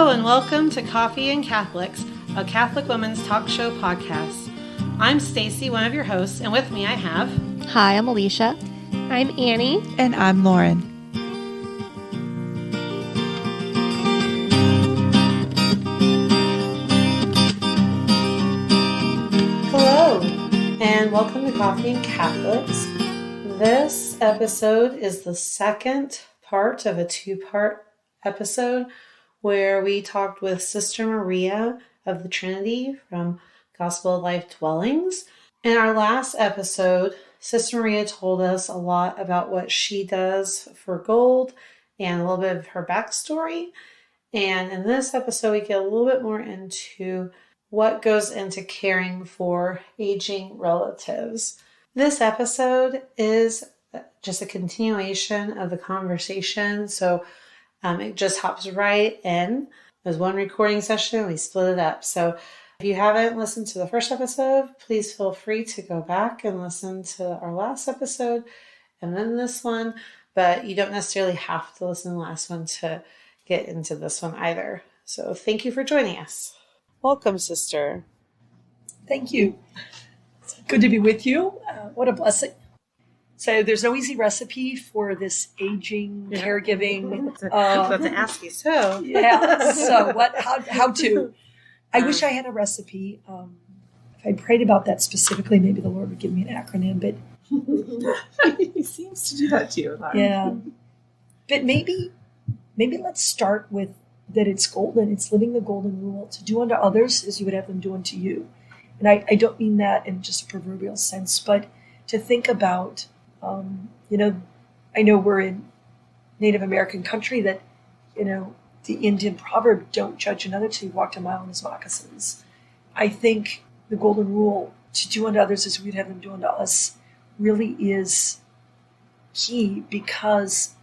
Hello and welcome to Coffee and Catholics, a Catholic women's talk show podcast. I'm Stacy, one of your hosts, and with me I have... Hi, I'm Alicia. I'm Annie. And I'm Lauren. Hello and welcome to Coffee and Catholics. This episode is the second part of a two-part episode where we talked with Sister Maria of the Trinity from Gospel of Life Dwellings. In our last episode, Sister Maria told us a lot about what she does for gold and a little bit of her backstory. And in this episode, we get a little bit more into what goes into caring for aging relatives. This episode is just a continuation of the conversation. So it just hops right in. There's one recording session. We split it up. So if you haven't listened to the first episode, please feel free to go back and listen to our last episode and then this one. But you don't necessarily have to listen to the last one to get into this one either. So thank you for joining us. Welcome, sister. Thank you. It's good to be with you. What a blessing. So there's no easy recipe for this aging, caregiving. I was about to ask you so. Yeah. So how to? I wish I had a recipe. If I prayed about that specifically, maybe the Lord would give me an acronym, but He seems to do that to you. yeah. But maybe let's start with that it's golden. It's living the golden rule to do unto others as you would have them do unto you. And I don't mean that in just a proverbial sense, but to think about, I know we're in Native American country that, the Indian proverb, don't judge another till you walked a mile in his moccasins. I think the golden rule to do unto others as we'd have them do unto us really is key, because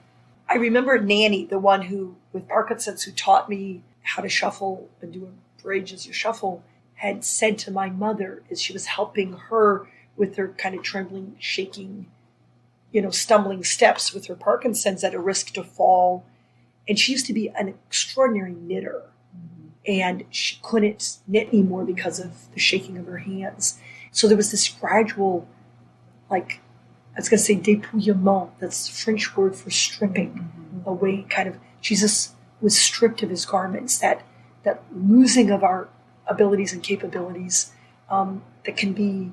I remember Nanny, the one who, with Parkinson's, who taught me how to shuffle and do a bridge as you shuffle, had said to my mother as she was helping her with her kind of trembling, shaking, stumbling steps with her Parkinson's at a risk to fall. And she used to be an extraordinary knitter. Mm-hmm. And she couldn't knit anymore because of the shaking of her hands. So there was this gradual, dépouillement, that's the French word for stripping away, kind of, Jesus was stripped of his garments, that losing of our abilities and capabilities that can be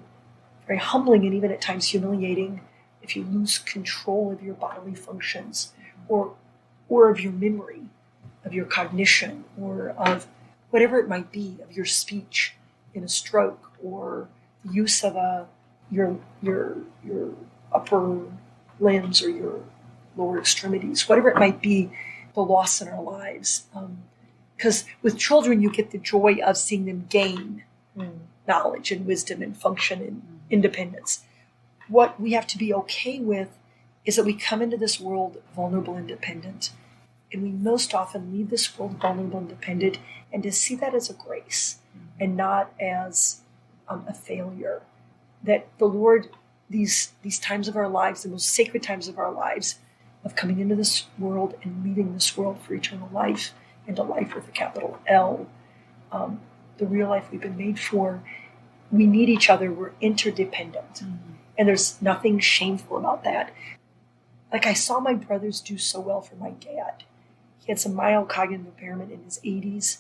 very humbling and even at times humiliating if you lose control of your bodily functions or of your memory, of your cognition, or of whatever it might be, of your speech in a stroke, or the use of your upper limbs or your lower extremities, whatever it might be, the loss in our lives. Because with children, you get the joy of seeing them gain knowledge and wisdom and function and independence. What we have to be okay with is that we come into this world vulnerable and dependent, and we most often leave this world vulnerable and dependent, and to see that as a grace and not as a failure. That the Lord, these times of our lives, the most sacred times of our lives, of coming into this world and leaving this world for eternal life, and a life with a capital L, the real life we've been made for, we need each other. We're interdependent. Mm-hmm. And there's nothing shameful about that. Like, I saw my brothers do so well for my dad. He had some mild cognitive impairment in his 80s,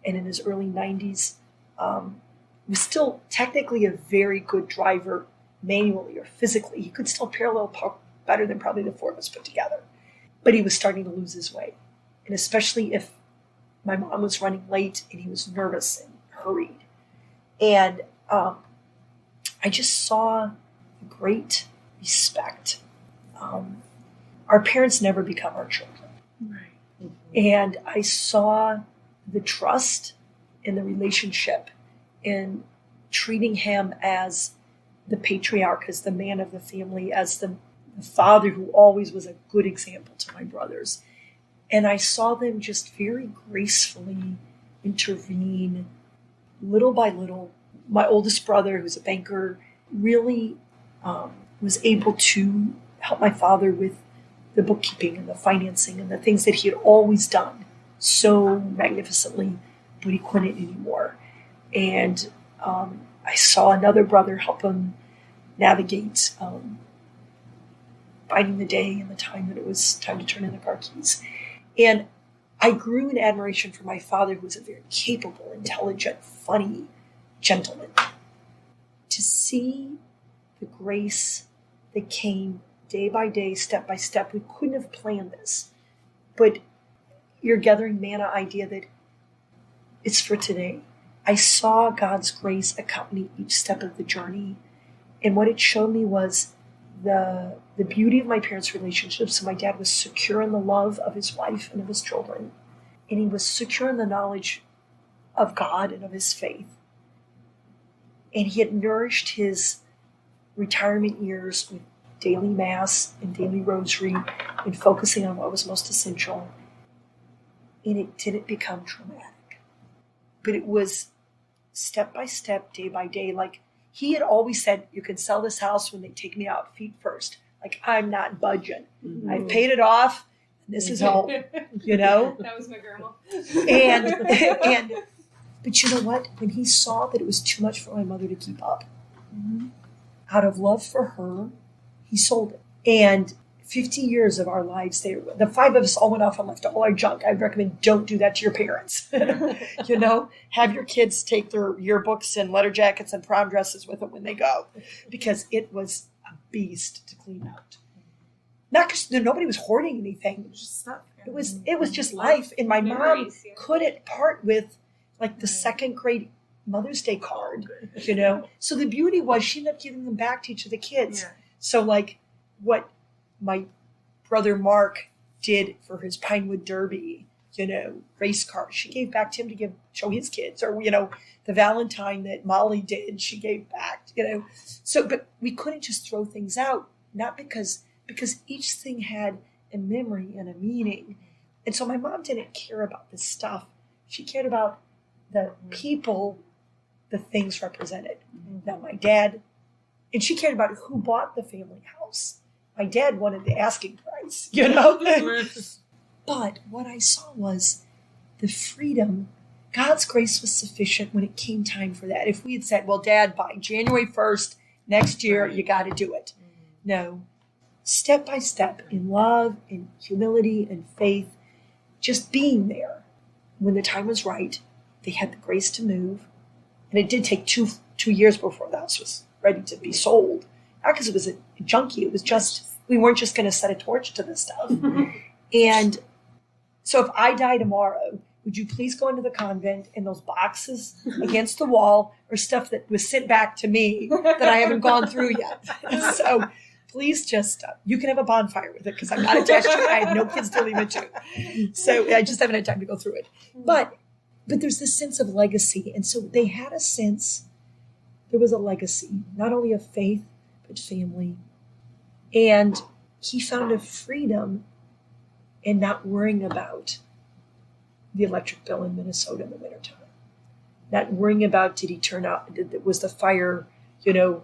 and in his early 90s, was still technically a very good driver manually or physically. He could still parallel park better than probably the four of us put together. But he was starting to lose his way. And especially if my mom was running late and he was nervous and hurried. And I just saw great respect. Our parents never become our children. Right. Mm-hmm. And I saw the trust in the relationship in treating him as the patriarch, as the man of the family, as the father who always was a good example to my brothers. And I saw them just very gracefully intervene little by little. My oldest brother, who's a banker, really was able to help my father with the bookkeeping and the financing and the things that he had always done so magnificently, but he couldn't anymore. And I saw another brother help him navigate finding the day and the time that it was time to turn in the car keys. And I grew in admiration for my father, who was a very capable, intelligent, funny gentleman. To see the grace that came day by day, step by step, we couldn't have planned this. But your gathering manna idea that it's for today. I saw God's grace accompany each step of the journey. And what it showed me was the beauty of my parents' relationship. So my dad was secure in the love of his wife and of his children. And he was secure in the knowledge of God and of his faith. And he had nourished his retirement years with daily mass and daily rosary and focusing on what was most essential. And it didn't become traumatic. But it was step by step, day by day. Like he had always said, you can sell this house when they take me out feet first. Like, I'm not budging. Mm-hmm. I've paid it off. This is home, you know? That was my grandma. And but you know what? When he saw that it was too much for my mother to keep up, out of love for her, he sold it. And 50 years of our lives there, the five of us all went off and left all our junk. I'd recommend don't do that to your parents. You know, have your kids take their yearbooks and letter jackets and prom dresses with them when they go, because it was a beast to clean out. Not because nobody was hoarding anything. It was just stuff. It was just life. And my mom couldn't part with like the second grade Mother's Day card, you know. So the beauty was she ended up giving them back to each of the kids. Yeah. So like what my brother Mark did for his Pinewood Derby, you know, race car, she gave back to him to show his kids, or, you know, the Valentine that Molly did, she gave back, you know. So, but we couldn't just throw things out, not because each thing had a memory and a meaning. And so my mom didn't care about this stuff. She cared about the people the things represented. Now my dad, and she cared about who bought the family house. My dad wanted the asking price, you know? But what I saw was the freedom. God's grace was sufficient when it came time for that. If we had said, well, Dad, by January 1st, next year, you got to do it. No. Step by step, in love, in humility, and faith, just being there. When the time was right, they had the grace to move. And it did take two years before the house was ready to be sold. Not because it was a junkie. It was just, we weren't just going to set a torch to this stuff. And so if I die tomorrow, would you please go into the convent, and those boxes against the wall are stuff that was sent back to me that I haven't gone through yet. So please just, you can have a bonfire with it because I'm not attached to it. I have no kids to leave it to. So I just haven't had time to go through it. But there's this sense of legacy. And so they had a sense, there was a legacy, not only of faith, but family. And he found a freedom in not worrying about the electric bill in Minnesota in the wintertime. Not worrying about, did he turn out, was the fire, you know,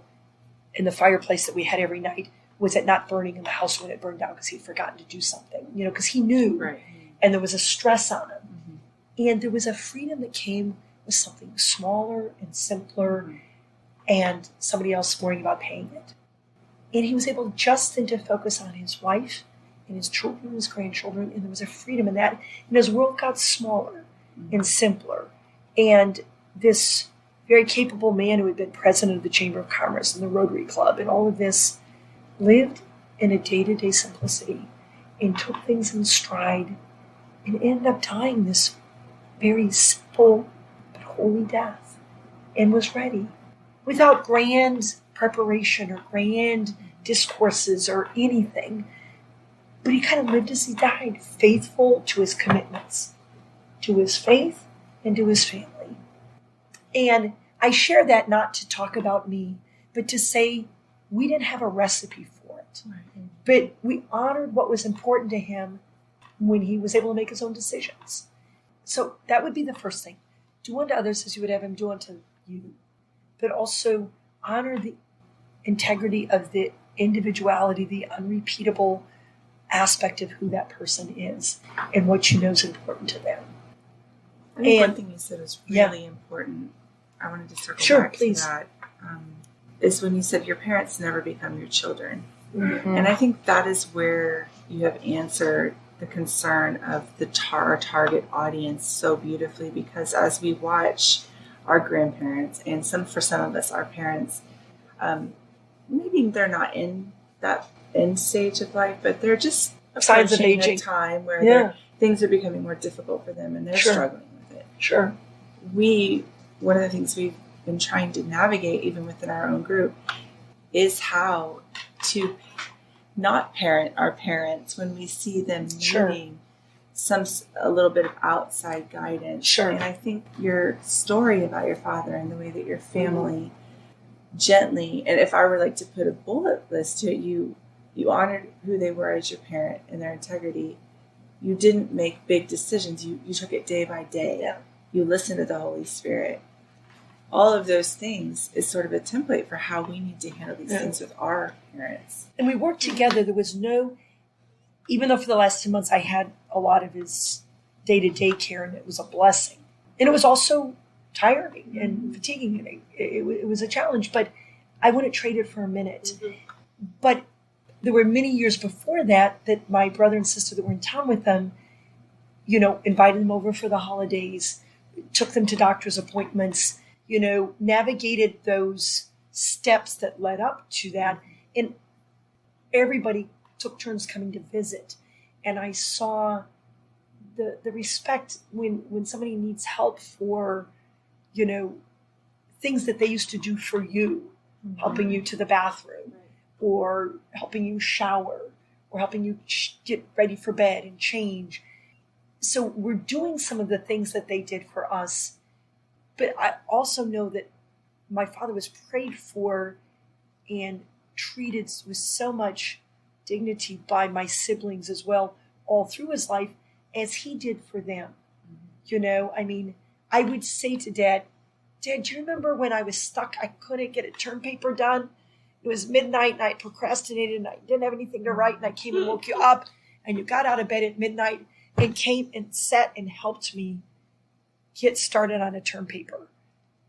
in the fireplace that we had every night, was it not burning in the house when it burned down because he'd forgotten to do something, you know, because he knew. Right. And there was a stress on him. Mm-hmm. And there was a freedom that came with something smaller and simpler, and somebody else worrying about paying it. And he was able just then to focus on his wife and his children and his grandchildren, and there was a freedom in that. And his world got smaller and simpler. And this very capable man who had been president of the Chamber of Commerce and the Rotary Club and all of this lived in a day-to-day simplicity and took things in stride and ended up dying this very simple but holy death, and was ready without grand preparation or grand discourses or anything. But he kind of lived as he died, faithful to his commitments, to his faith and to his family. And I share that not to talk about me, but to say we didn't have a recipe for it. Right. But we honored what was important to him when he was able to make his own decisions. So that would be the first thing. Do unto others as you would have him do unto you. But also honor the integrity of the individuality, the unrepeatable aspect of who that person is and what you know is important to them. I think one thing you said is really important. I wanted to circle back to that. Is when you said your parents never become your children. Mm-hmm. And I think that is where you have answered the concern of our target audience so beautifully, because as we watch our grandparents and for some of us, our parents, maybe they're not in that end stage of life, but they're just signs of aging. A time where things are becoming more difficult for them and they're struggling with it. Sure. One of the things we've been trying to navigate, even within our own group, is how to not parent our parents when we see them needing a little bit of outside guidance. Sure. And I think your story about your father and the way that your family gently, and if I were to put a bullet list to it, you honored who they were as your parent and their integrity. You didn't make big decisions. You took it day by day. Yeah. You listened to the Holy Spirit. All of those things is sort of a template for how we need to handle these things with our parents. And we worked together. There was even though for the last 2 months I had a lot of his day-to-day care, and it was a blessing. And it was also tiring and fatiguing. And it was a challenge, but I wouldn't trade it for a minute. Mm-hmm. But there were many years before that my brother and sister that were in town with them, invited them over for the holidays, took them to doctor's appointments, navigated those steps that led up to that. And everybody took turns coming to visit. And I saw the respect when somebody needs help for, things that they used to do for you, helping you to the bathroom, or helping you shower, or helping you get ready for bed and change. So we're doing some of the things that they did for us. But I also know that my father was prayed for and treated with so much dignity by my siblings as well, all through his life, as he did for them. Mm-hmm. I would say to Dad, do you remember when I was stuck? I couldn't get a term paper done. It was midnight and I procrastinated and I didn't have anything to write, and I came and woke you up, and you got out of bed at midnight and came and sat and helped me get started on a term paper.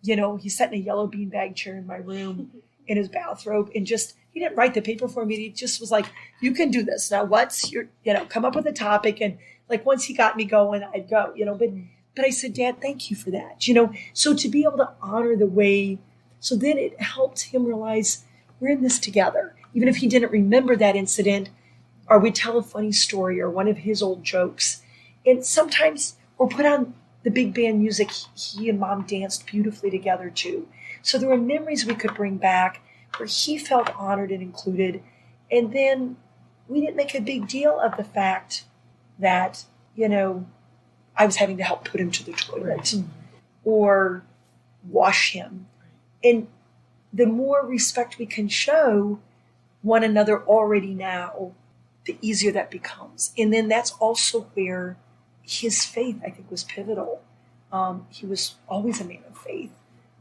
He sat in a yellow beanbag chair in my room in his bathrobe, and he didn't write the paper for me. He just was like, you can do this. Now what's your, come up with a topic. And once he got me going, I'd go, but I said, Dad, thank you for that. So to be able to honor the way, so then it helped him realize we're in this together. Even if he didn't remember that incident, or we'd tell a funny story or one of his old jokes. And sometimes, or put on the big band music, he and Mom danced beautifully together too. So there were memories we could bring back where he felt honored and included. And then we didn't make a big deal of the fact that, I was having to help put him to the toilet or wash him. And the more respect we can show one another already now, the easier that becomes. And then that's also where his faith, I think, was pivotal. He was always a man of faith.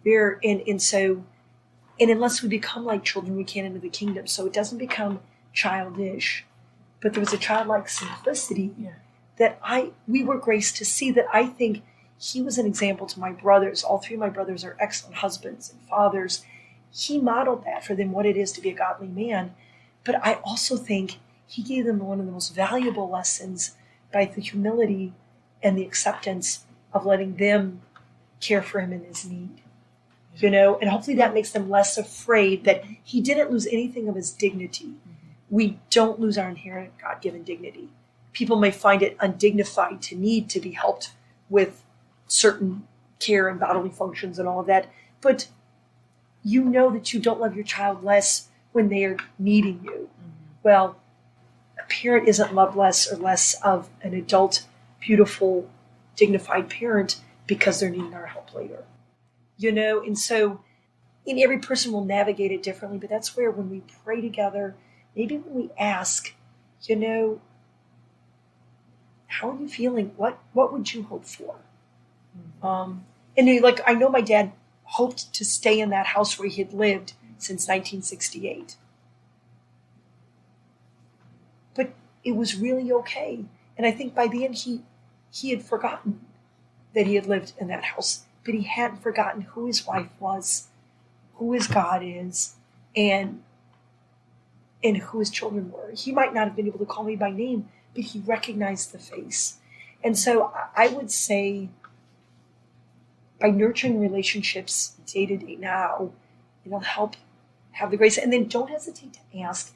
And unless we become like children, we can't enter the kingdom. So it doesn't become childish. But there was a childlike simplicity that we were graced to see, that I think he was an example to my brothers. All three of my brothers are excellent husbands and fathers. He modeled that for them, what it is to be a godly man. But I also think he gave them one of the most valuable lessons by the humility and the acceptance of letting them care for him in his need. And hopefully that makes them less afraid that he didn't lose anything of his dignity. Mm-hmm. We don't lose our inherent God-given dignity. People may find it undignified to need to be helped with certain care and bodily functions and all of that. But you know that you don't love your child less when they are needing you. Mm-hmm. Well, a parent isn't loved less or less of an adult, beautiful, dignified parent because they're needing our help later. And so every person will navigate it differently, but that's where when we pray together, maybe when we ask, how are you feeling? What would you hope for? Mm-hmm. I know my dad hoped to stay in that house where he had lived since 1968. But it was really okay. And I think by the end, he had forgotten that he had lived in that house, but he hadn't forgotten who his wife was, who his God is, and who his children were. He might not have been able to call me by name, but he recognized the face. And so I would say by nurturing relationships day to day now, it'll help have the grace. And then don't hesitate to ask.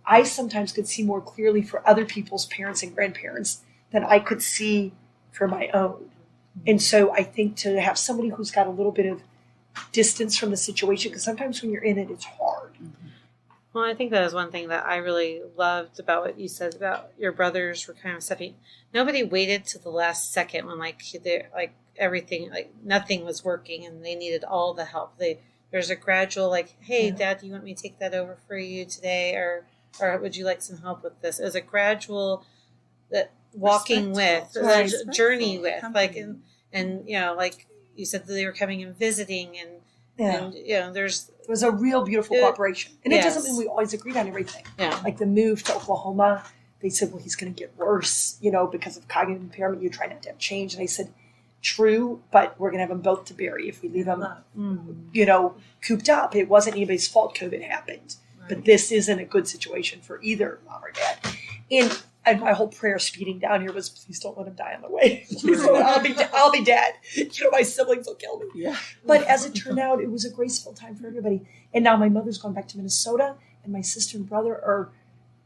I sometimes could see more clearly for other people's parents and grandparents than I could see for my own. And so I think to have somebody who's got a little bit of distance from the situation, because sometimes when you're in it, it's hard. Well, I think that is one thing that I really loved about what you said about your brothers were kind of stepping. Nobody waited to the last second when everything, like nothing was working and they needed all the help. There's a gradual like, hey, Dad, do you want me to take that over for you today, or would you like some help with this? It was a gradual that walking with, a journey with, like and like you said that they were coming and visiting and there was a real beautiful cooperation. And it doesn't mean we always agreed on everything. Yeah. Like the move to Oklahoma, they said, well, he's going to get worse, because of cognitive impairment. You try not to have change. And I said, true, but we're going to have them both to bury if we leave them, cooped up. It wasn't anybody's fault COVID happened. Right. But this isn't a good situation for either mom or dad. And my whole prayer speeding down here was, please don't let him die on the way. Please don't, I'll be dead. My siblings will kill me. Yeah. But as it turned out, it was a graceful time for everybody. And now my mother's gone back to Minnesota, and my sister and brother are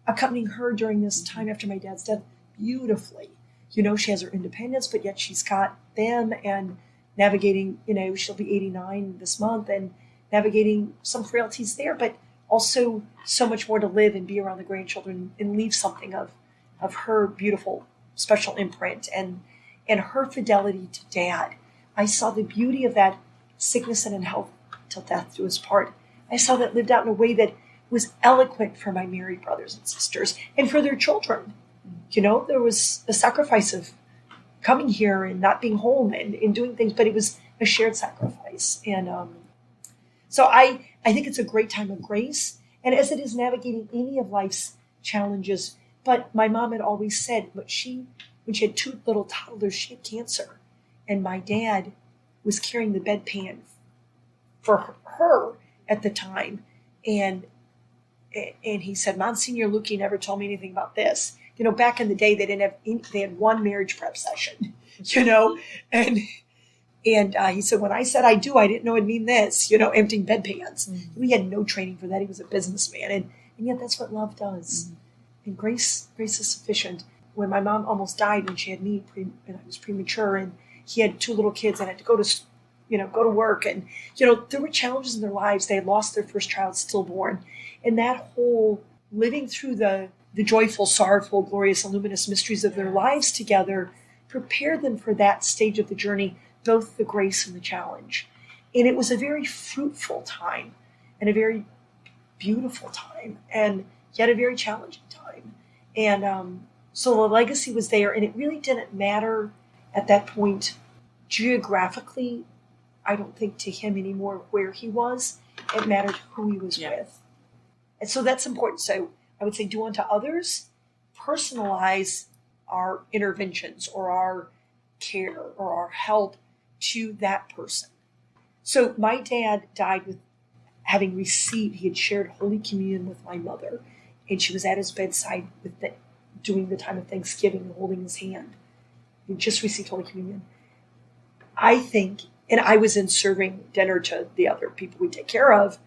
accompanying her during this time after my dad's death beautifully. She has her independence, but yet she's got them and navigating, she'll be 89 this month and navigating some frailties there, but also so much more to live and be around the grandchildren and leave something of her beautiful, special imprint and her fidelity to Dad. I saw the beauty of that sickness and in health till death do us part. I saw that lived out in a way that was eloquent for my married brothers and sisters and for their children. There was a sacrifice of coming here and not being home and doing things, but it was a shared sacrifice. And so I think it's a great time of grace. And as it is navigating any of life's challenges, but my mom had always said, when she had two little toddlers, she had cancer. And my dad was carrying the bedpan for her at the time. And he said, Monsignor Lukey never told me anything about this. Back in the day, they had one marriage prep session, and he said, when I said I do, I didn't know it'd mean this, emptying bedpans. Mm-hmm. We had no training for that. He was a businessman. And yet that's what love does. Mm-hmm. And grace is sufficient. When my mom almost died when she had me, and I was premature, and he had two little kids and had to go to work. And, there were challenges in their lives. They had lost their first child stillborn. And that whole living through the joyful, sorrowful, glorious, and luminous mysteries of their lives together prepared them for that stage of the journey, both the grace and the challenge. And it was a very fruitful time and a very beautiful time and yet a very challenging time. And so the legacy was there, and it really didn't matter at that point geographically, I don't think, to him anymore where he was. It mattered who he was with. And so that's important. So I would say do unto others, personalize our interventions or our care or our help to that person. So my dad died with having received, he had shared Holy Communion with my mother, and she was at his bedside doing the time of Thanksgiving and holding his hand. He just received Holy Communion. I think, and I was in serving dinner to the other people we take care of,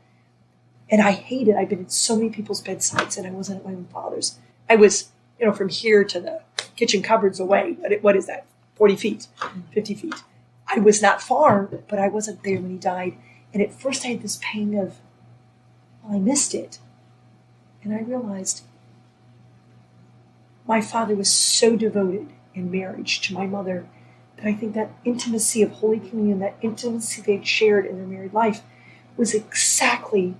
and I hate it. I've been at so many people's bedsides, and I wasn't at my own father's. I was, from here to the kitchen cupboards away. What is that? 40 feet, 50 feet. I was not far, but I wasn't there when he died. And at first I had this pang of, well, I missed it. And I realized my father was so devoted in marriage to my mother that I think that intimacy of Holy Communion, that intimacy they'd shared in their married life, was exactly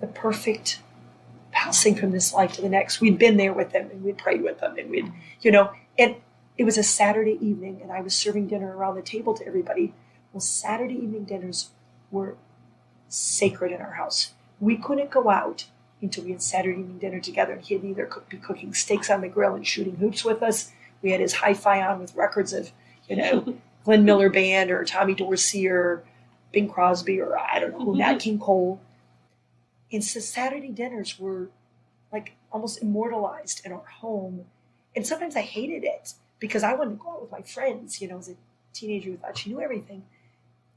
the perfect passing from this life to the next. We'd been there with them, and we'd prayed with them, and we'd, and it was a Saturday evening, and I was serving dinner around the table to everybody. Well, Saturday evening dinners were sacred in our house. We couldn't go out until we had Saturday evening dinner together, and he'd either be cooking steaks on the grill and shooting hoops with us. We had his hi-fi on with records of, Glenn Miller Band or Tommy Dorsey or Bing Crosby or I don't know, Nat King Cole. And so Saturday dinners were like almost immortalized in our home. And sometimes I hated it because I wanted to go out with my friends, as a teenager who thought she knew everything.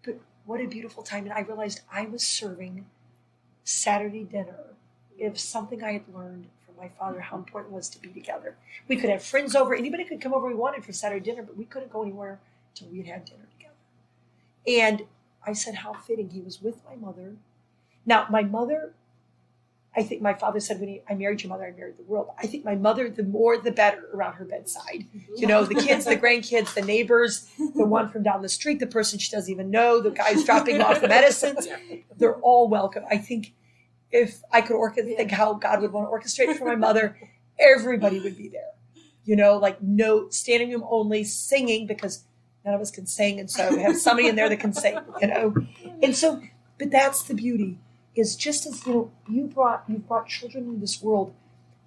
But what a beautiful time. And I realized I was serving Saturday dinner of something I had learned from my father, how important it was to be together. We could have friends over. Anybody could come over we wanted for Saturday dinner, but we couldn't go anywhere until we had dinner together. And I said, how fitting. He was with my mother. Now, my mother, I think my father said, I married your mother, I married the world. I think my mother, the more, the better around her bedside. The kids, the grandkids, the neighbors, the one from down the street, the person she doesn't even know, the guys dropping off the medicines. They're all welcome. I think if I could think how God would want to orchestrate it for my mother, everybody would be there. Like no standing room only, singing, because none of us can sing. And so we have somebody in there that can sing, And so, but that's the beauty. Is just as you've brought children into this world,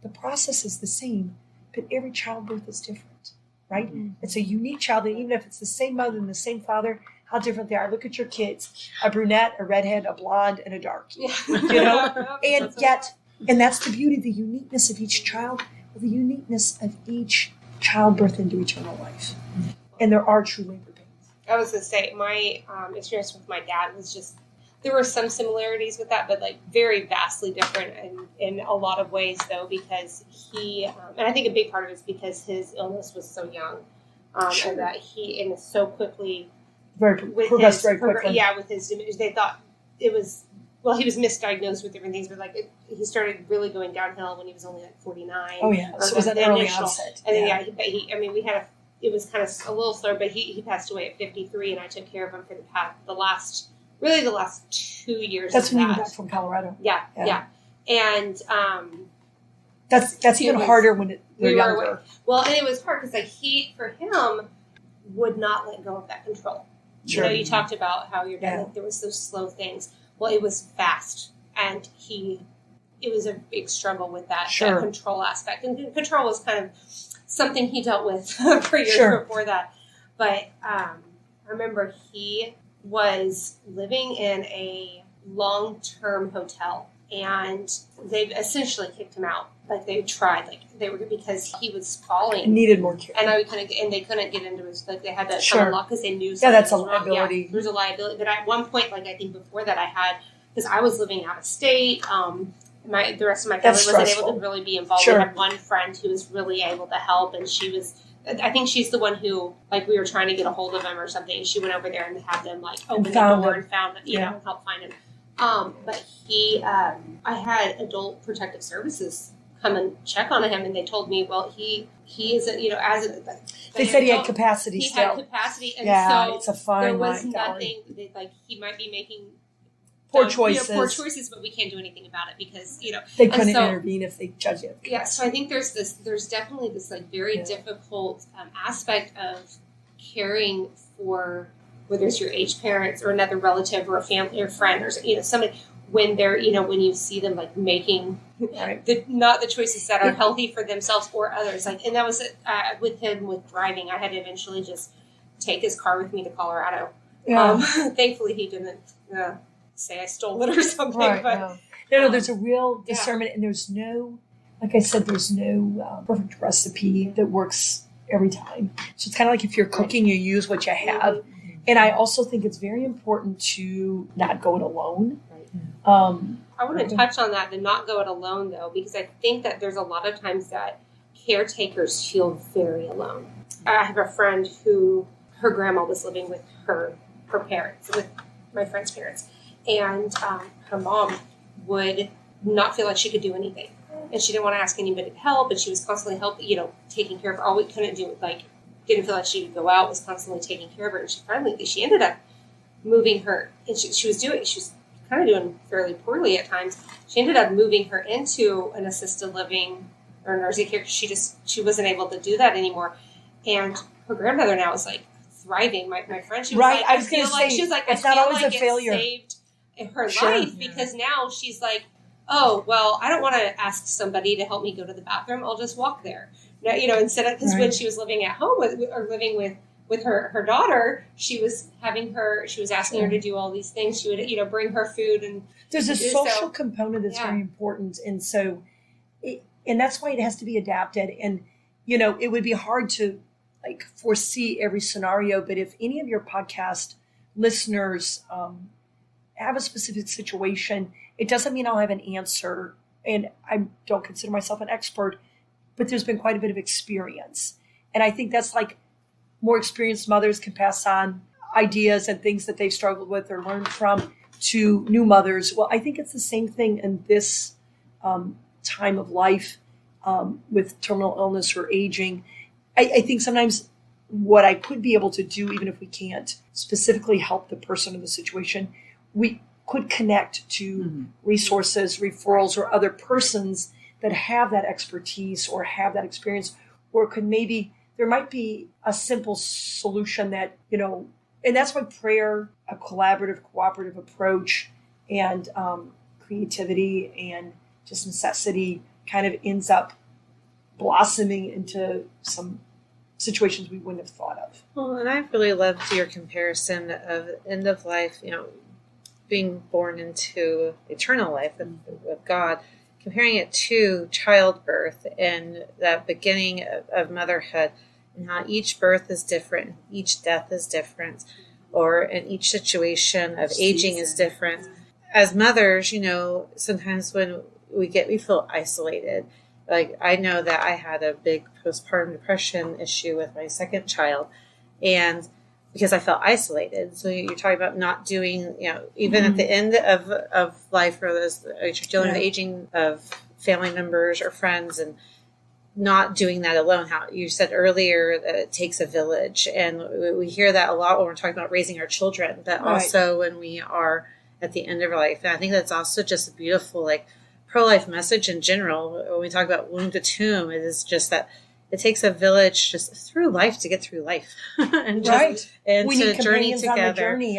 the process is the same, but every childbirth is different, right? Mm-hmm. It's a unique child, and even if it's the same mother and the same father, how different they are. Look at your kids: a brunette, a redhead, a blonde, and a darkie. And yet, and that's the beauty, the uniqueness of each child, the uniqueness of each childbirth into eternal life. Mm-hmm. And there are true labor pains. I was going to say, my experience with my dad was just. There were some similarities with that, but like very vastly different in a lot of ways, though, because he, and I think a big part of it is because his illness was so young, and that he, so quickly, progressed very quickly. With his dementia, they thought it was, he was misdiagnosed with different things, but he started really going downhill when he was only like 49. Oh yeah, so it was an early onset. And then we had it was kind of a little slow, but he passed away at 53, and I took care of him for the last 2 years. That's when you got back from Colorado. Yeah. And that's even harder when they're younger. Away. Well, and it was hard because he, for him, would not let go of that control. Sure. You talked about how your dad, there was those slow things. Well, it was fast, and it was a big struggle with that control aspect. And control was kind of something he dealt with for years before that. But I remember he was living in a long-term hotel, and they essentially kicked him out. Like they tried, because he was falling, and needed more care, and they couldn't get into his, they had to kind of lock because they knew. That's a liability. Yeah, there's a liability. But at one point, I think before that, I had, because I was living out of state. The rest of my family wasn't able to really be involved. We had one friend who was really able to help, and she was. I think she's the one who, we were trying to get a hold of him or something, and she went over there and had them, open the door and found him, and help find him. But I had Adult Protective Services come and check on him, and they told me, he isn't, they said he had capacity still. He had capacity, and so it's a fine there was nothing, he might be making poor choices, but we can't do anything about it because they couldn't intervene if they judge it. Yeah, so I think there's definitely this very difficult aspect of caring for whether it's your aged parents or another relative or a family or friend or somebody when they're when you see them making not the choices that are healthy for themselves or others. And that was with him with driving. I had to eventually just take his car with me to Colorado. Yeah. Thankfully, he didn't. Say I stole it or something. Right, but no, there's a real discernment, and there's no, like I said, there's no perfect recipe that works every time. So it's kind of like if you're cooking, you use what you have. Mm-hmm. And I also think it's very important to not go it alone. Right. I want to touch on that, the not go it alone, though, because I think that there's a lot of times that caretakers feel very alone. I have a friend who, her grandma was living with her parents, with my friend's parents. And her mom would not feel like she could do anything. And she didn't want to ask anybody to help, but she was constantly taking care of her. All we couldn't do, didn't feel like she could go out, was constantly taking care of her. And she ended up moving her, and she was kind of doing fairly poorly at times. She ended up moving her into an assisted living or nursing care because she wasn't able to do that anymore. And her grandmother now is thriving. My friend, she was I was going to say, she was it's not always a failure. Saved her life because now she's oh, well, I don't want to ask somebody to help me go to the bathroom. I'll just walk there. No, instead of, because when she was living at home or living with her daughter, she was asking her to do all these things. She would, bring her food. And there's a social component that's very important. And so, and that's why it has to be adapted. And, it would be hard to foresee every scenario, but if any of your podcast listeners have a specific situation, it doesn't mean I'll have an answer. And I don't consider myself an expert, but there's been quite a bit of experience. And I think that's more experienced mothers can pass on ideas and things that they've struggled with or learned from to new mothers. Well, I think it's the same thing in this time of life with terminal illness or aging. I think sometimes what I could be able to do, even if we can't specifically help the person in the situation, we could connect to resources, referrals, or other persons that have that expertise or have that experience, or there might be a simple solution that, and that's why prayer, a collaborative, cooperative approach, and creativity and just necessity kind of ends up blossoming into some situations we wouldn't have thought of. Well, and I really loved your comparison of end of life, being born into eternal life with God, comparing it to childbirth and that beginning of motherhood, and how each birth is different, each death is different, or in each situation of aging is different. As mothers, sometimes when we feel isolated. I know that I had a big postpartum depression issue with my second child, and because I felt isolated. So you're talking about not doing, even at the end of life, or those you're dealing with aging of family members or friends, and not doing that alone. How you said earlier that it takes a village, and we hear that a lot when we're talking about raising our children, but also when we are at the end of our life. And I think that's also just a beautiful, pro-life message in general. When we talk about womb to tomb, it is just that it takes a village just through life to get through life, and we to need journey companions together. On the journey,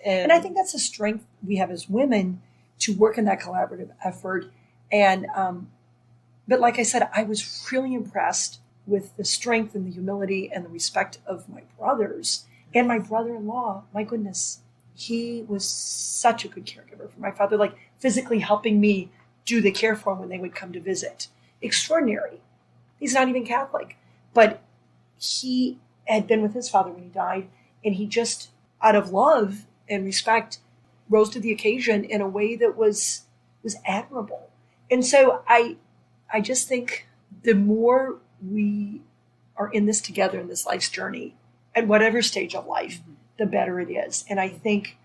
and I think that's a strength we have as women to work in that collaborative effort. And but like I said, I was really impressed with the strength and the humility and the respect of my brothers and my brother-in-law. My goodness, he was such a good caregiver for my father, physically helping me do the care for him when they would come to visit. Extraordinary. He's not even Catholic, but he had been with his father when he died, and he just, out of love and respect, rose to the occasion in a way that was admirable. And so I just think the more we are in this together in this life's journey, at whatever stage of life, the better it is. And I think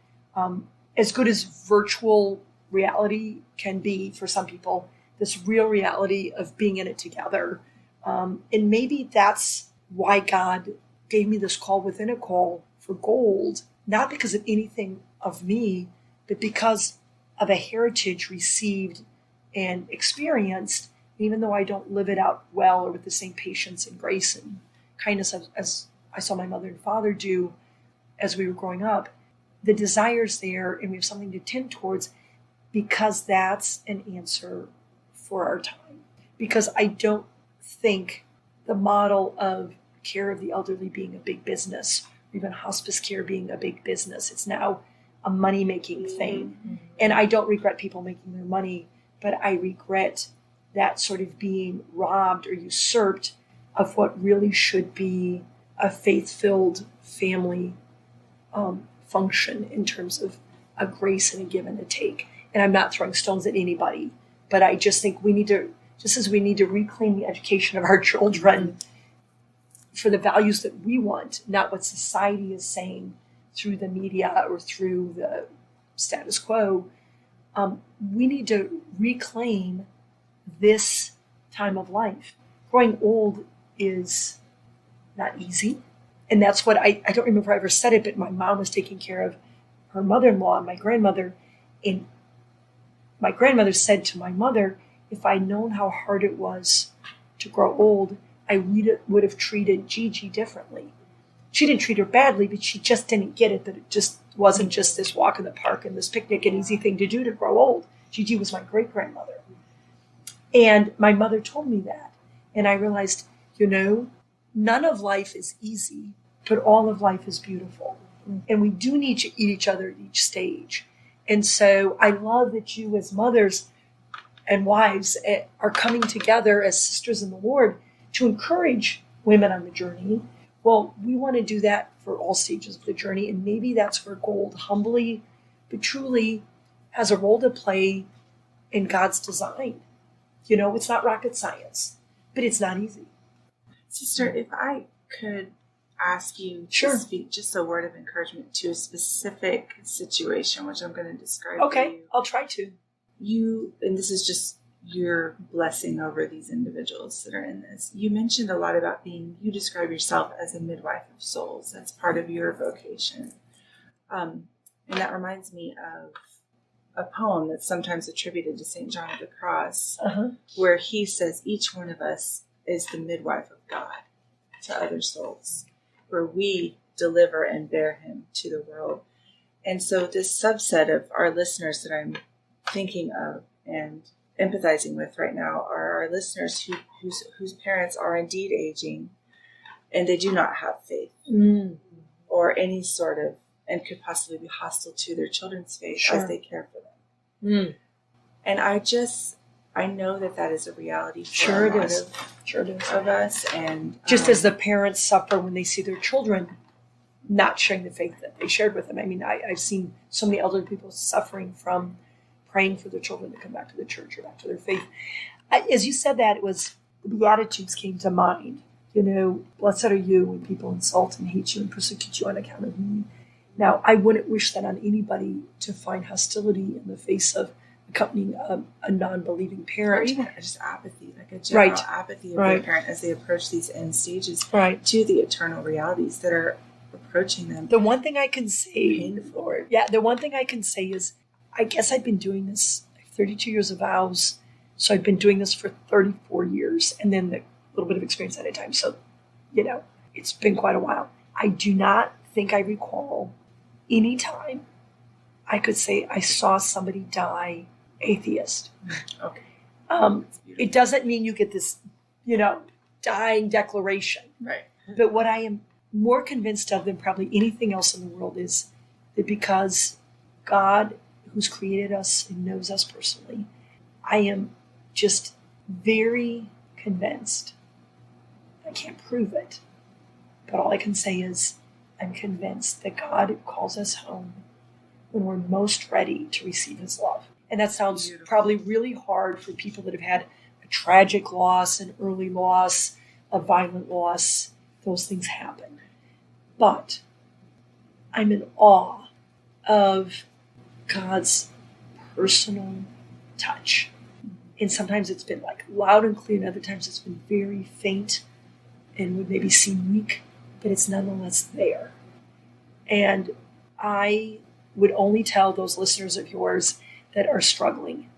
as good as virtual reality can be for some people, this real reality of being in it together. And maybe that's why God gave me this call within a call for gold, not because of anything of me, but because of a heritage received and experienced, even though I don't live it out well or with the same patience and grace and kindness as I saw my mother and father do as we were growing up. The desire's there, and we have something to tend towards, because that's an answer for our time. Because I don't think the model of care of the elderly being a big business, or even hospice care being a big business, it's now a money-making thing. Mm-hmm. And I don't regret people making their money, but I regret that sort of being robbed or usurped of what really should be a faith-filled family function in terms of a grace and a give and a take. And I'm not throwing stones at anybody, but I just think we need to, just as we need to reclaim the education of our children for the values that we want, not what society is saying through the media or through the status quo, we need to reclaim this time of life. Growing old is not easy. And that's what I don't remember if I ever said it, but my mom was taking care of her mother-in-law and my grandmother. And my grandmother said to my mother, if I'd known how hard it was to grow old, I would have treated Gigi differently. She didn't treat her badly, but she just didn't get it, that it just wasn't just this walk in the park and this picnic, an easy thing to do to grow old. Gigi was my great-grandmother. And my mother told me that. And I realized, none of life is easy, but all of life is beautiful. And we do need to eat each other at each stage. And so I love that you as mothers and wives are coming together as sisters in the Lord to encourage women on the journey. Well, we want to do that for all stages of the journey. And maybe that's where Gold humbly but truly has a role to play in God's design. It's not rocket science, but it's not easy. Sister, if I could ask you to speak just a word of encouragement to a specific situation, which I'm going to describe to you. Okay, I'll try to. And this is just your blessing over these individuals that are in this. You mentioned a lot about you describe yourself as a midwife of souls. That's part of your vocation. And that reminds me of a poem that's sometimes attributed to St. John of the Cross, where he says each one of us is the midwife of God to other souls, where we deliver and bear him to the world. And so this subset of our listeners that I'm thinking of and empathizing with right now are our listeners whose parents are indeed aging and they do not have faith or any sort of, and could possibly be hostile to their children's faith as they care for them. And I know that is a reality for a lot of us. And just as the parents suffer when they see their children not sharing the faith that they shared with them. I mean, I've seen so many elderly people suffering from praying for their children to come back to the church or back to their faith. As you said that, the Beatitudes came to mind. Blessed are you when people insult and hate you and persecute you on account of me. Now, I wouldn't wish that on anybody to find hostility in the face of accompanying a non-believing parent. Or even just apathy, like a general apathy of their parent as they approach these end stages to the eternal realities that are approaching them. The one thing I can say, the one thing I can say is, I guess I've been doing this 32 years of vows, so I've been doing this for 34 years, and then a little bit of experience at a time. So, it's been quite a while. I do not think I recall any time I could say I saw somebody die atheist. Okay. It doesn't mean you get this, dying declaration. Right. But what I am more convinced of than probably anything else in the world is that because God, who's created us and knows us personally, I am just very convinced. I can't prove it, but all I can say is I'm convinced that God calls us home when we're most ready to receive his love. And that sounds probably really hard for people that have had a tragic loss, an early loss, a violent loss. Those things happen. But I'm in awe of God's personal touch. And sometimes it's been like loud and clear, and other times it's been very faint and would maybe seem weak, but it's nonetheless there. And I would only tell those listeners of yours that are struggling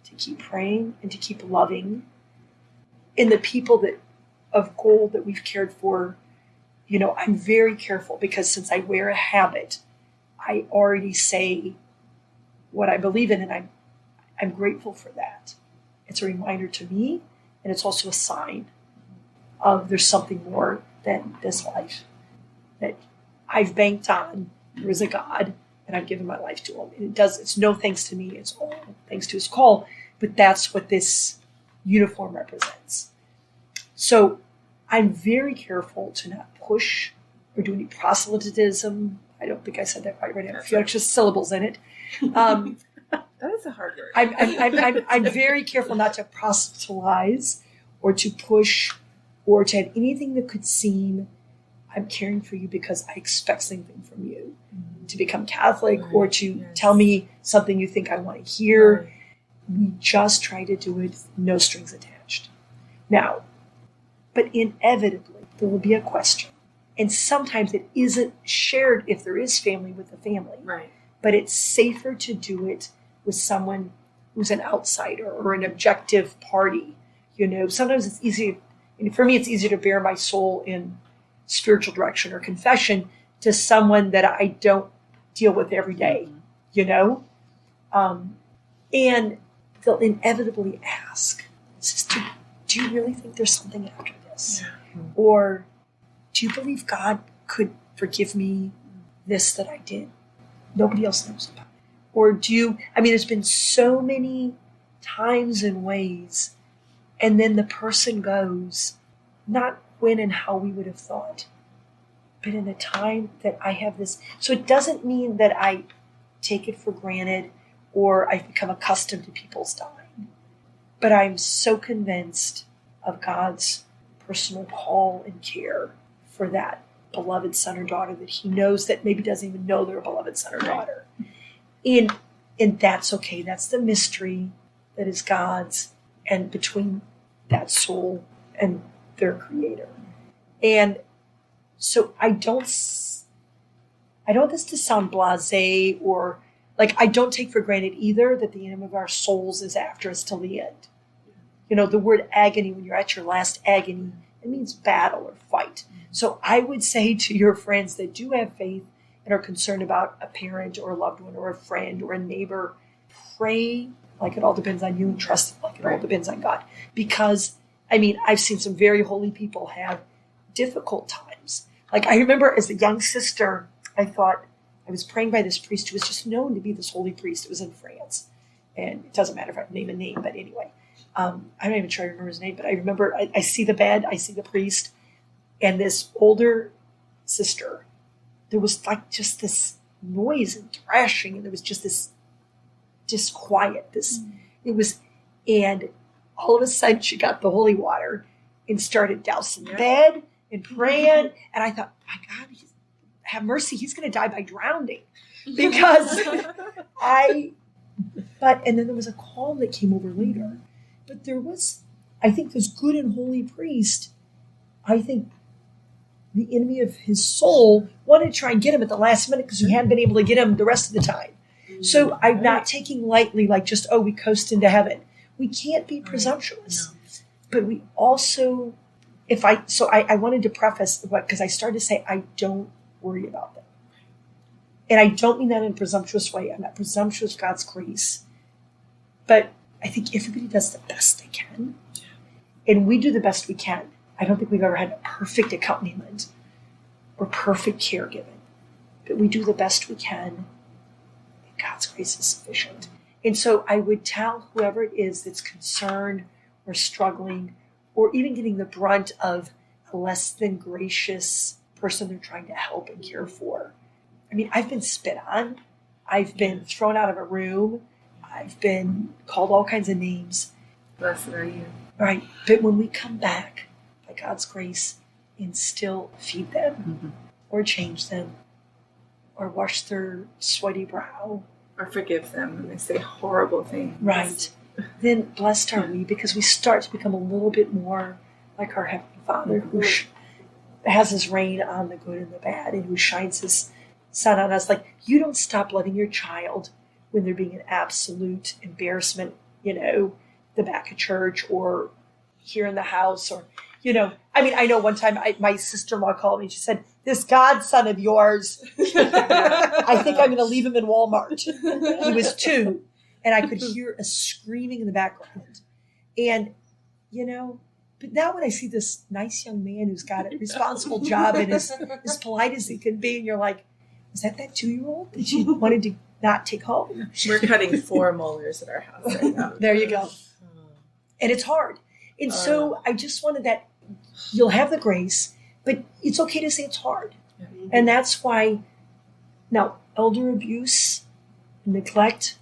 to keep praying and to keep loving. And the people of Gold that we've cared for, I'm very careful because since I wear a habit, I already say what I believe in, and I'm grateful for that. It's a reminder to me, and it's also a sign of there's something more than this life that I've banked on. There is a God, and I've given my life to him. And it's no thanks to me, it's all thanks to his call, but that's what this uniform represents. So I'm very careful to not push or do any proselytism. I don't think I said that right. I have a few extra syllables in it. That is a hard word. I'm very careful not to proselytize or to push or to have anything that could seem I'm caring for you because I expect something from you to become Catholic or to tell me something you think I want to hear. Right. We just try to do it, no strings attached. Now, but inevitably, there will be a question. And sometimes it isn't shared if there is family with the family. Right. But it's safer to do it with someone who's an outsider or an objective party. Sometimes it's easy. For me, it's easier to bare my soul in spiritual direction or confession to someone that I don't deal with every day, And they'll inevitably ask, Sister, do you really think there's something after this? Yeah. Or do you believe God could forgive me this that I did? Nobody else knows about it. Or there's been so many times and ways, and then the person goes, not when and how we would have thought, but in a time that I have this. So it doesn't mean that I take it for granted or I've become accustomed to people's dying. But I'm so convinced of God's personal call and care for that beloved son or daughter that he knows that maybe doesn't even know they're a beloved son or daughter. And that's okay. That's the mystery that is God's and between that soul and their creator. And so I don't want this to sound blasé or like I don't take for granted either that the enemy of our souls is after us till the end. The word agony, when you're at your last agony, it means battle or fight. So I would say to your friends that do have faith and are concerned about a parent or a loved one or a friend or a neighbor, pray like it all depends on you and trust like it all depends on God. Because, I've seen some very holy people have difficult times. Like I remember as a young sister, I thought I was praying by this priest who was just known to be this holy priest. It was in France. And it doesn't matter if I name a name, but anyway. I'm not even sure I remember his name, but I remember I see the bed, I see the priest, and this older sister. There was like just this noise and thrashing, and there was just this disquiet. And all of a sudden she got the holy water and started dousing the bed and praying. And I thought, my God, have mercy, he's going to die by drowning. Because and then there was a call that came over later. But there was, I think this good and holy priest, I think the enemy of his soul wanted to try and get him at the last minute because he hadn't been able to get him the rest of the time. So I'm not taking lightly like just, we coast into heaven. We can't be presumptuous. No. But we also, I wanted to preface, because I started to say, I don't worry about them. And I don't mean that in a presumptuous way. I'm not presumptuous of God's grace. But I think everybody does the best they can. And we do the best we can. I don't think we've ever had a perfect accompaniment or perfect caregiving. But we do the best we can. And God's grace is sufficient. And so I would tell whoever it is that's concerned or struggling or even getting the brunt of a less than gracious person they're trying to help and care for. I've been spit on. I've been thrown out of a room. I've been called all kinds of names. Blessed are you. Right. But when we come back, by God's grace, and still feed them or change them or wash their sweaty brow. Or forgive them when they say horrible things. Right. Then blessed are we because we start to become a little bit more like our Heavenly Father who has his rain on the good and the bad and who shines his sun on us. Like you don't stop loving your child when they're being an absolute embarrassment, the back of church or here in the house or, I know one time my sister-in-law called me and she said, this godson of yours, I think I'm going to leave him in Walmart. He was 2 and I could hear a screaming in the background. And, but now when I see this nice young man who's got a responsible job and is as polite as he can be, and you're like, is that 2-year-old that you wanted to not take home? We're cutting 4 molars at our house right now. There you go. And it's hard. And so I just wanted that you'll have the grace, but it's okay to say it's hard. Mm-hmm. And that's why now elder abuse, neglect,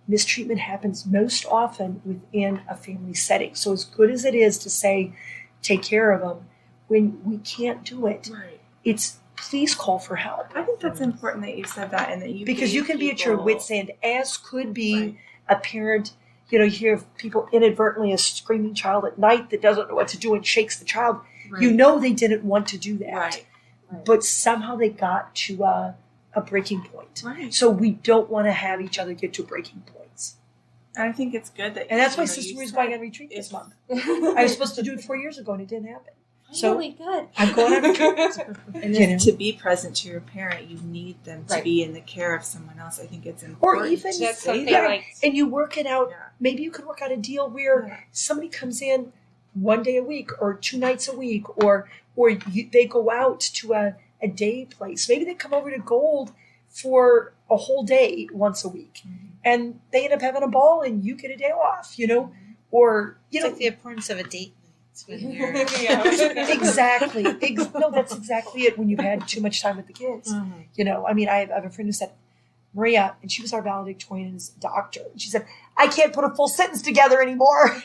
mistreatment happens most often within a family setting. So as good as it is to say, take care of them, when we can't do it, it's please call for help. I think that's important that you said that and that you because you can be at your wit's end, as could be a parent. You hear people inadvertently a screaming child at night that doesn't know what to do and shakes the child. Right. They didn't want to do that. Right. But somehow they got to a breaking point. Right. So we don't want to have each other get to breaking points. And I think it's good that and that's why Sister Marie's going on retreat this month. I was supposed to do it 4 years ago and it didn't happen. So really good. I'm going on a trip. And to be present to your parent, you need them to be in the care of someone else. I think it's important. Or even that's something and you work it out. Yeah. Maybe you could work out a deal where somebody comes in one day a week or 2 nights a week, or they go out to a day place. Maybe they come over to Gold for a whole day once a week, and they end up having a ball, and you get a day off. Or it's like the importance of a date night when you're exactly. No, that's exactly it. When you've had too much time with the kids, I mean, I have a friend who said, Maria, and she was our valedictorian's doctor. And she said, I can't put a full sentence together anymore,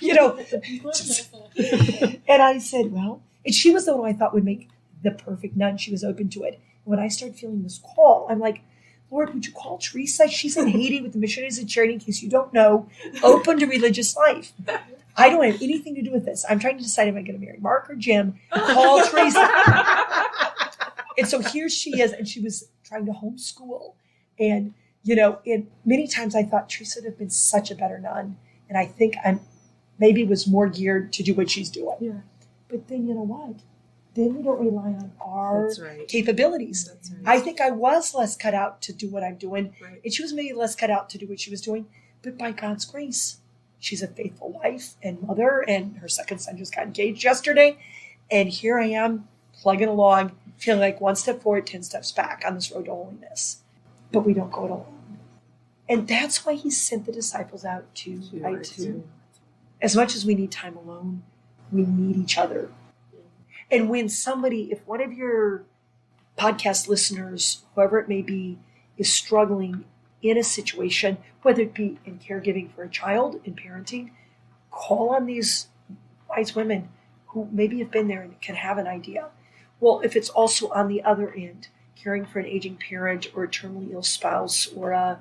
And I said, well, and she was the one I thought would make the perfect nun. She was open to it. And when I started feeling this call, I'm like, Lord, would you call Teresa? She's in Haiti with the Missionaries of Charity, in case you don't know, open to religious life. I don't have anything to do with this. I'm trying to decide, am I going to marry Mark or Jim? Call Teresa. And so here she is, and she was trying to homeschool. And, and many times I thought Teresa would have been such a better nun. And I think maybe was more geared to do what she's doing. Yeah. But then you know what? Then we don't rely on our capabilities. That's right. I think I was less cut out to do what I'm doing. Right. And she was maybe less cut out to do what she was doing. But by God's grace, she's a faithful wife and mother. And her second son just got engaged yesterday. And here I am plugging along, feeling like 1 step forward, 10 steps back on this road to holiness. But we don't go it alone. And that's why he sent the disciples out to. As much as we need time alone, we need each other. And when if one of your podcast listeners, whoever it may be, is struggling in a situation, whether it be in caregiving for a child, in parenting, call on these wise women who maybe have been there and can have an idea. Well, if it's also on the other end, caring for an aging parent or a terminally ill spouse or a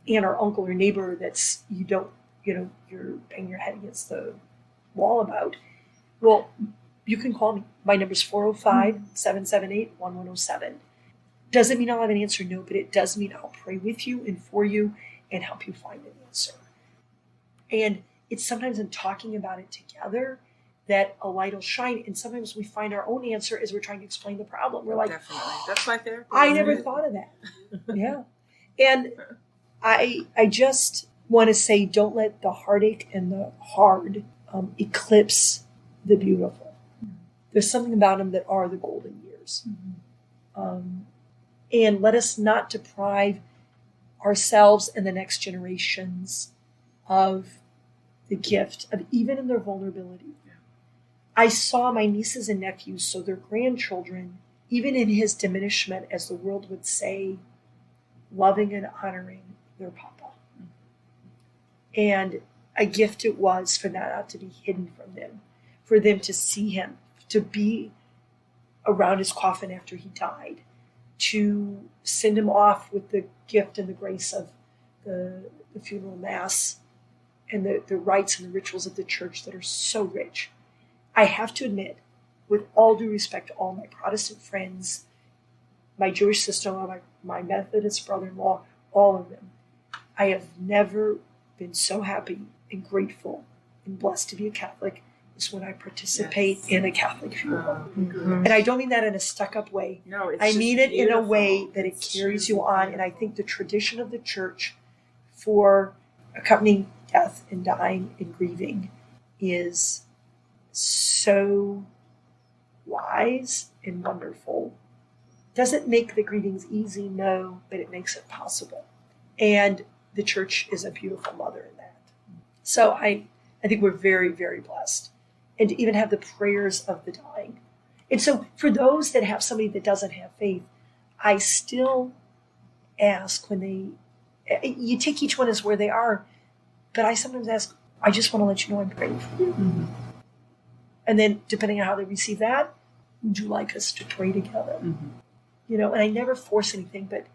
aunt or uncle or neighbor that's you're banging your head against the wall about, well, you can call me. My number is 405-778-1107. Doesn't mean I'll have an answer, no, but it does mean I'll pray with you and for you and help you find an answer. And it's sometimes in talking about it together that a light will shine. And sometimes we find our own answer as we're trying to explain the problem. We're like, definitely. That's my therapy. I never thought of that. Yeah. And I just want to say, don't let the heartache and the hard eclipse the beautiful. There's something about them that are the golden years. And let us not deprive ourselves and the next generations of the gift of even in their vulnerability. Yeah. I saw my nieces and nephews, so their grandchildren, even in his diminishment, as the world would say, loving and honoring their papa. And a gift it was for that not to be hidden from them, for them to see him, to be around his coffin after he died, to send him off with the gift and the grace of the funeral mass and the rites and the rituals of the church that are so rich. I have to admit, with all due respect to all my Protestant friends, my Jewish sister-in-law, my Methodist brother-in-law, all of them, I have never been so happy and grateful and blessed to be a Catholic is when I participate in a Catholic funeral. And I don't mean that in a stuck-up way. No, I mean it beautiful. In a way that it carries you on. And I think the tradition of the church for accompanying death and dying and grieving is so wise and wonderful. Doesn't make the grievings easy, no, but it makes it possible. And the church is a beautiful mother in that. So I think we're very, very blessed. And to even have the prayers of the dying. And so for those that have somebody that doesn't have faith, I still ask you take each one as where they are, but I sometimes ask, I just want to let you know I'm praying for you. Mm-hmm. And then depending on how they receive that, would you like us to pray together? Mm-hmm. And I never force anything, but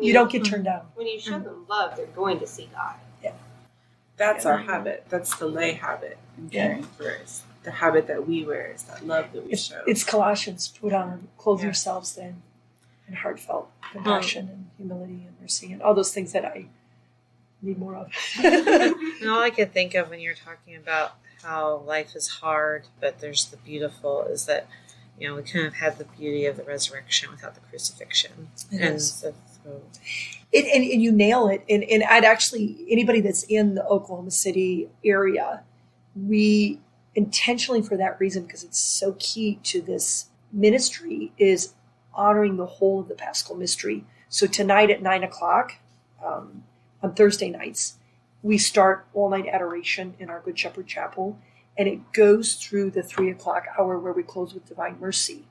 you don't get turned down. When you show them love, they're going to see God. Yeah. That's our habit. That's the lay habit in caring for us. The habit that we wear is that love that we show. It's Colossians, put on, clothe yourselves then in heartfelt compassion and humility and mercy and all those things that I need more of. And all I could think of when you're talking about how life is hard, but there's the beautiful is that, we kind of had the beauty of the resurrection without the crucifixion. And you nail it. And I'd actually, anybody that's in the Oklahoma City area, we intentionally, for that reason, because it's so key to this ministry, is honoring the whole of the Paschal mystery. So tonight at 9:00 on Thursday nights, we start all-night adoration in our Good Shepherd Chapel, and it goes through the 3:00 hour where we close with Divine Mercy.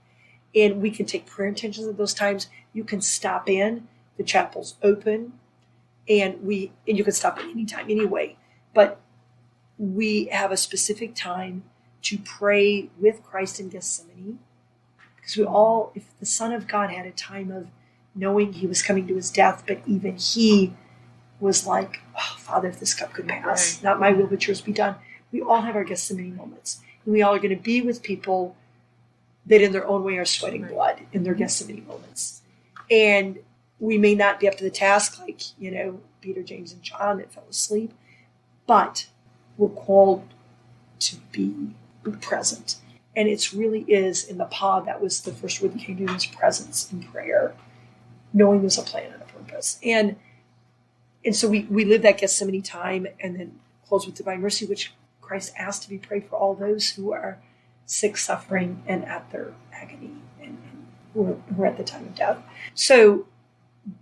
And we can take prayer intentions at those times. You can stop in. The chapel's open, and you can stop at any time anyway. But we have a specific time to pray with Christ in Gethsemane, because if the Son of God had a time of knowing he was coming to his death, but even he was like, oh, Father, if this cup could pass, not my will but yours be done. We all have our Gethsemane moments, and we all are going to be with people that in their own way are sweating blood in their Gethsemane moments. And we may not be up to the task like, Peter, James, and John that fell asleep, but we're called to be present. And it really is in the pod, that was the first word that came to me, was presence in prayer, knowing there's a plan and a purpose. And so we live that Gethsemane time and then close with Divine Mercy, which Christ asked to be prayed for all those who are sick, suffering, and at their agony, and who are at the time of death. So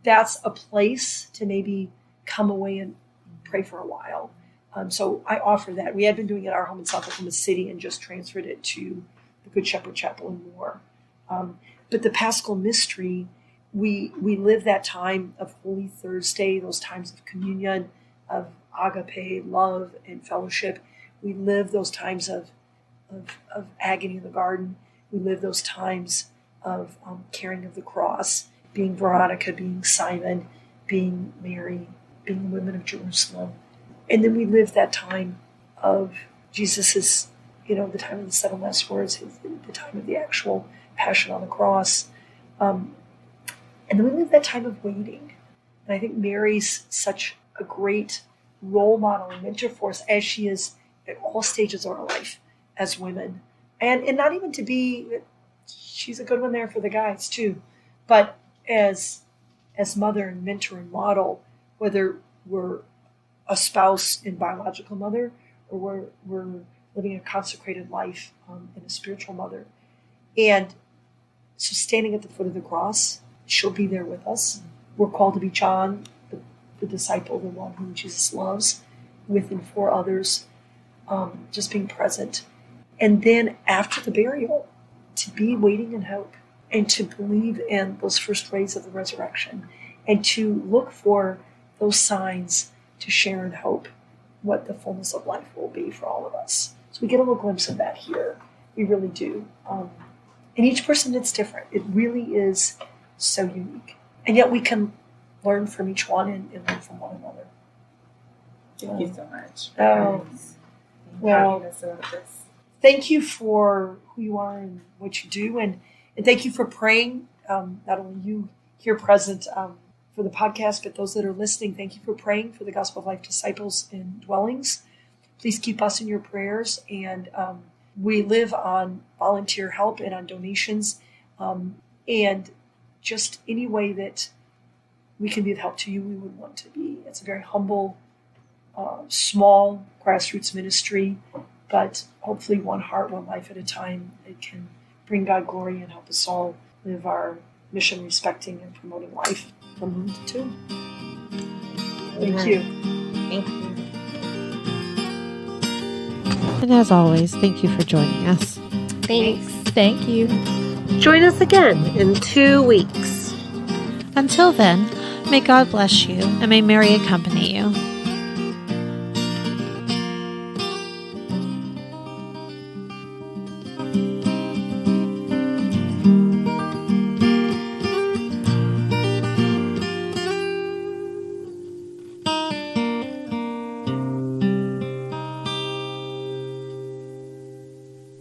that's a place to maybe come away and pray for a while. So I offer that. We had been doing it at our home in South Oklahoma City and just transferred it to the Good Shepherd Chapel and more. But the Paschal Mystery, we live that time of Holy Thursday, those times of communion, of agape, love, and fellowship. We live those times of agony in the garden. We live those times of carrying of the cross, being Veronica, being Simon, being Mary, being the women of Jerusalem. And then we live that time of Jesus's, the time of the 7 last words, the time of the actual passion on the cross. And then we live that time of waiting. And I think Mary's such a great role model and mentor for us, as she is at all stages of our life as women. And not even to be, she's a good one there for the guys too, but as mother and mentor and model, whether we're a spouse and biological mother, or we're living a consecrated life and a spiritual mother. And so standing at the foot of the cross, she'll be there with us. We're called to be John, the disciple, the one whom Jesus loves, with and for others, just being present. And then after the burial, to be waiting in hope and to believe in those first rays of the resurrection and to look for those signs to share in hope what the fullness of life will be for all of us. So we get a little glimpse of that here. We really do. And each person, it's different. It really is so unique. And yet we can learn from each one and learn from one another. Thank you so much. Well, thank you for who you are and what you do. And thank you for praying. Not only you here present for the podcast, but those that are listening, thank you for praying for the Gospel of Life disciples in dwellings. Please keep us in your prayers. And we live on volunteer help and on donations. And just any way that we can be of help to you, we would want to be. It's a very humble, small grassroots ministry, but hopefully one heart, one life at a time. It can bring God glory and help us all live our mission respecting and promoting life from womb to tomb. Thank you. Thank you. And as always, thank you for joining us. Thanks. Thank you. Join us again in 2 weeks. Until then, may God bless you and may Mary accompany you.